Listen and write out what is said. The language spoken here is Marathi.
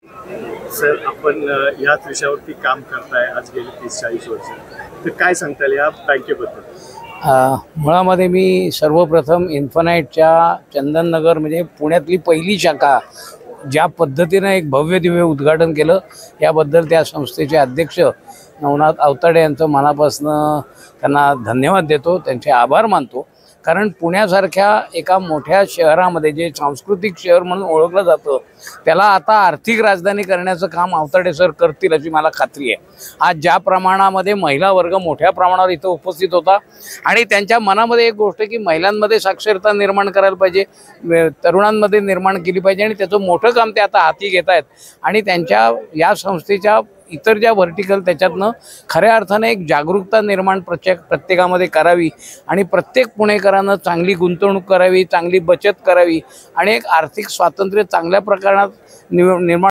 सर, आपण याच विषयावरती काम करताय आज गेली 30-40 वर्ष, तर काय सांगता येईल या बँकेबद्दल? मुळामध्ये मी सर्वप्रथम इन्फोनाईटच्या चंदननगर म्हणजे पुण्यातली पहिली शाखा ज्या पद्धतीनं एक भव्य दिव्य उद्घाटन केलं याबद्दल त्या संस्थेचे अध्यक्ष नवनाथ अवताडे यांचं मनापासून त्यांना धन्यवाद देतो, त्यांचे आभार मानतो. कारण पुण्यासारख्या एका मोठ्या शहरामध्ये जे सांस्कृतिक शहर म्हणून ओळखलं जातं त्याला आता आर्थिक राजधानी करण्याचं काम अवताडे सर करतील अशी मला खात्री आहे. आज ज्या प्रमाणामध्ये महिला वर्ग मोठ्या प्रमाणावर इथं उपस्थित होता आणि त्यांच्या मनामध्ये एक गोष्ट की महिलांमध्ये साक्षरता निर्माण करायला पाहिजे, तरुणांमध्ये निर्माण केली पाहिजे आणि त्याचं मोठं काम ते आता हाती घेत आहेत. आणि त्यांच्या या संस्थेच्या इतर ज्या व्हर्टिकल त्याच्यातनं खऱ्या अर्थाने एक जागरूकता निर्माण प्रत्येकामध्ये करावी आणि प्रत्येक पुणेकरांना चांगली गुंतवणूक करावी, चांगली बचत करावी आणि एक आर्थिक स्वातंत्र्य चांगल्या प्रकारात निर्माण